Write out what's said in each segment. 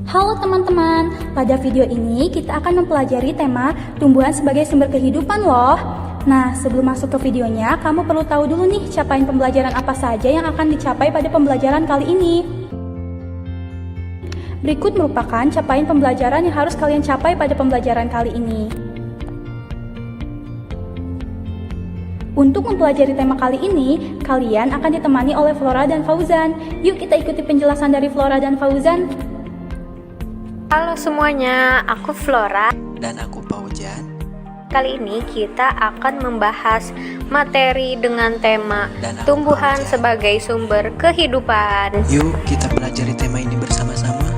Halo teman-teman, pada video ini kita akan mempelajari tema tumbuhan sebagai sumber kehidupan loh. Nah, sebelum masuk ke videonya, kamu perlu tahu dulu nih capaian pembelajaran apa saja yang akan dicapai pada pembelajaran kali ini. Berikut merupakan capaian pembelajaran yang harus kalian capai pada pembelajaran kali ini. Untuk mempelajari tema kali ini, kalian akan ditemani oleh Flora dan Fauzan. Yuk kita ikuti penjelasan dari Flora dan Fauzan. Halo semuanya, aku Flora. Dan aku Fauzan. Kali ini kita akan membahas materi dengan tema tumbuhan sebagai sumber kehidupan. Yuk kita pelajari tema ini bersama-sama.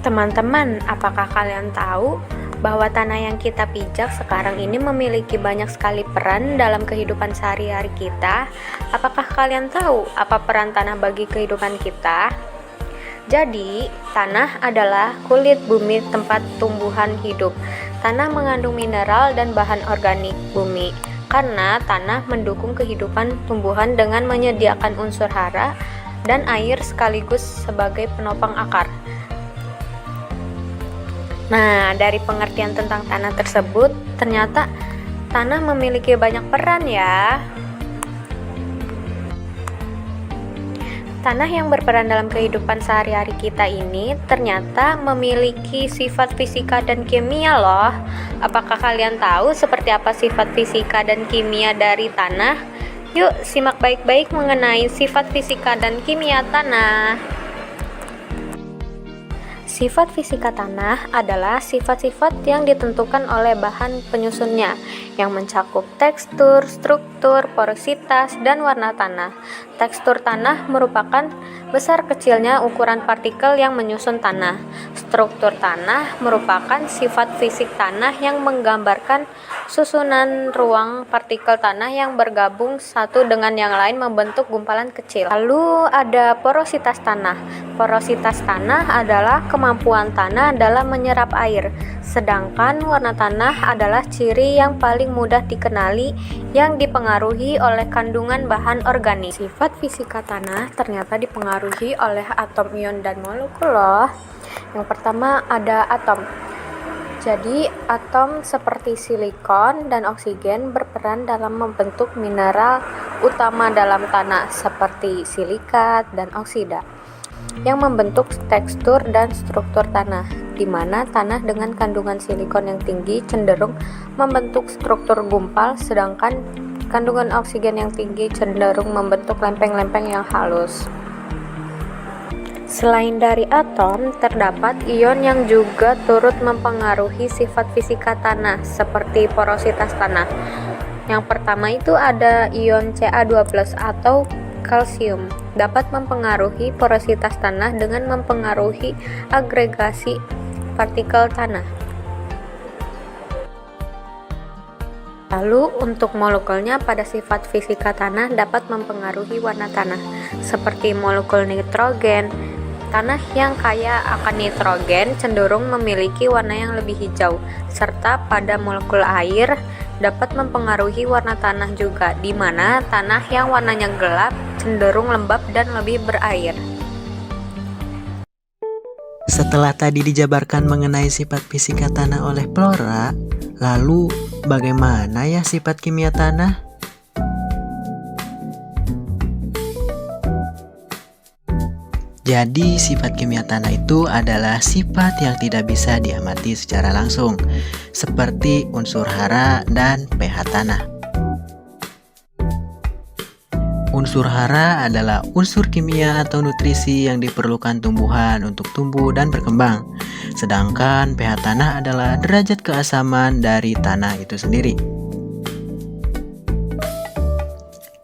Teman-teman, apakah kalian tahu bahwa tanah yang kita pijak sekarang ini memiliki banyak sekali peran dalam kehidupan sehari-hari kita? Apakah kalian tahu apa peran tanah bagi kehidupan kita? Jadi, tanah adalah kulit bumi tempat tumbuhan hidup. Tanah mengandung mineral dan bahan organik bumi. Karena tanah mendukung kehidupan tumbuhan dengan menyediakan unsur hara dan air sekaligus sebagai penopang akar. Nah, dari pengertian tentang tanah tersebut, ternyata tanah memiliki banyak peran ya. Tanah yang berperan dalam kehidupan sehari-hari kita ini ternyata memiliki sifat fisika dan kimia loh. Apakah kalian tahu seperti apa sifat fisika dan kimia dari tanah? Yuk simak baik-baik mengenai sifat fisika dan kimia tanah. Sifat fisika tanah adalah sifat-sifat yang ditentukan oleh bahan penyusunnya yang mencakup tekstur, struktur, porositas, dan warna tanah. Tekstur tanah merupakan besar kecilnya ukuran partikel yang menyusun tanah. Struktur tanah merupakan sifat fisik tanah yang menggambarkan susunan ruang partikel tanah yang bergabung satu dengan yang lain membentuk gumpalan kecil. Lalu ada porositas tanah. Porositas tanah adalah kemampuan tanah dalam menyerap air, sedangkan warna tanah adalah ciri yang paling mudah dikenali yang dipengaruhi oleh kandungan bahan organik. Sifat fisika tanah ternyata dipengaruhi oleh atom, ion, dan molekul loh. Yang pertama ada atom. Jadi, atom seperti silikon dan oksigen berperan dalam membentuk mineral utama dalam tanah seperti silikat dan oksida yang membentuk tekstur dan struktur tanah, di mana tanah dengan kandungan silikon yang tinggi cenderung membentuk struktur gumpal, sedangkan kandungan oksigen yang tinggi cenderung membentuk lempeng-lempeng yang halus. Selain dari atom, terdapat ion yang juga turut mempengaruhi sifat fisika tanah, seperti porositas tanah. Yang pertama itu ada ion Ca2+ atau kalsium, dapat mempengaruhi porositas tanah dengan mempengaruhi agregasi partikel tanah. Lalu untuk molekulnya pada sifat fisika tanah dapat mempengaruhi warna tanah, seperti molekul nitrogen. Tanah yang kaya akan nitrogen cenderung memiliki warna yang lebih hijau, serta pada molekul air dapat mempengaruhi warna tanah juga, di mana tanah yang warnanya gelap cenderung lembab dan lebih berair. Setelah tadi dijabarkan mengenai sifat fisika tanah oleh Flora, lalu bagaimana ya sifat kimia tanah? Jadi sifat kimia tanah itu adalah sifat yang tidak bisa diamati secara langsung, seperti unsur hara dan pH tanah. Unsur hara adalah unsur kimia atau nutrisi yang diperlukan tumbuhan untuk tumbuh dan berkembang, sedangkan pH tanah adalah derajat keasaman dari tanah itu sendiri.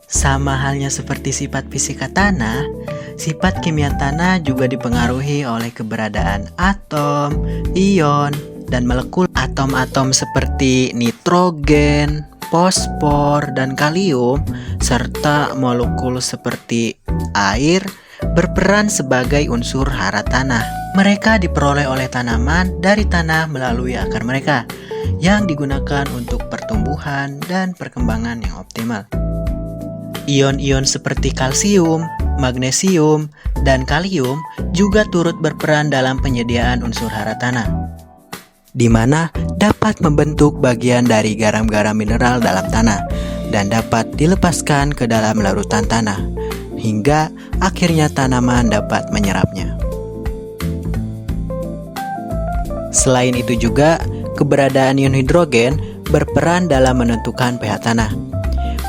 Sama halnya seperti sifat fisika tanah, sifat kimia tanah juga dipengaruhi oleh keberadaan atom, ion, dan molekul. Atom-atom seperti nitrogen, fosfor, dan kalium, serta molekul seperti air berperan sebagai unsur hara tanah. Mereka diperoleh oleh tanaman dari tanah melalui akar mereka, yang digunakan untuk pertumbuhan dan perkembangan yang optimal. Ion-ion seperti kalsium, magnesium, dan kalium juga turut berperan dalam penyediaan unsur hara tanah, di mana dapat membentuk bagian dari garam-garam mineral dalam tanah dan dapat dilepaskan ke dalam larutan tanah, hingga akhirnya tanaman dapat menyerapnya. Selain itu juga, keberadaan ion hidrogen berperan dalam menentukan pH tanah.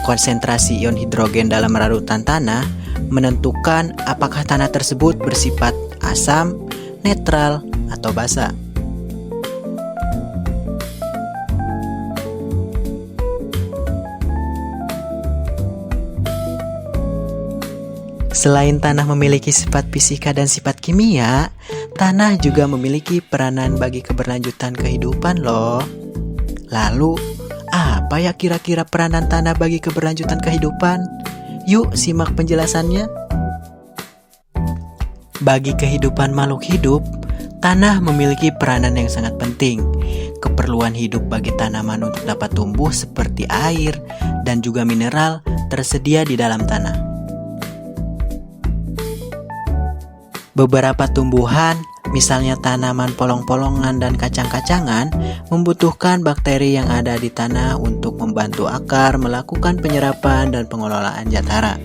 Konsentrasi ion hidrogen dalam larutan tanah menentukan apakah tanah tersebut bersifat asam, netral, atau basa. Selain tanah memiliki sifat fisika dan sifat kimia, tanah juga memiliki peranan bagi keberlanjutan kehidupan loh. Lalu, apa ya kira-kira peranan tanah bagi keberlanjutan kehidupan? Yuk simak penjelasannya. Bagi kehidupan makhluk hidup, tanah memiliki peranan yang sangat penting. Keperluan hidup bagi tanaman untuk dapat tumbuh seperti air dan juga mineral tersedia di dalam tanah. Beberapa tumbuhan, misalnya tanaman polong-polongan dan kacang-kacangan, membutuhkan bakteri yang ada di tanah untuk membantu akar melakukan penyerapan dan pengelolaan zat hara.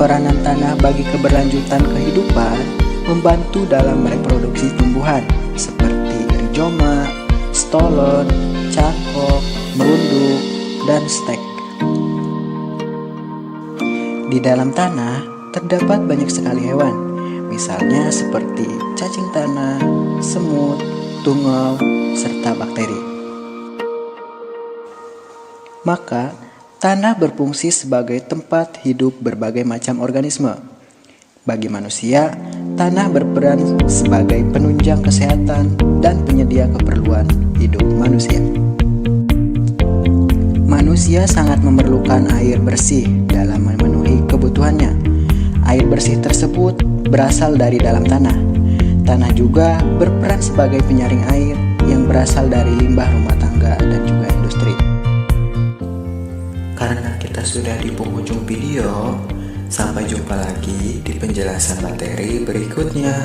Peranan tanah bagi keberlanjutan kehidupan membantu dalam reproduksi tumbuhan seperti rizoma, stolon, cangkok, merunduk, dan stek. Di dalam tanah terdapat banyak sekali hewan, misalnya seperti cacing tanah, semut, tungau, serta bakteri. Maka, tanah berfungsi sebagai tempat hidup berbagai macam organisme. Bagi manusia, tanah berperan sebagai penunjang kesehatan dan penyedia keperluan hidup manusia. Manusia sangat memerlukan air bersih dalam memenuhi kebutuhannya. Air bersih tersebut berasal dari dalam tanah. Tanah juga berperan sebagai penyaring air yang berasal dari limbah rumah tangga dan juga industri. Karena kita sudah di penghujung video, sampai jumpa lagi di penjelasan materi berikutnya.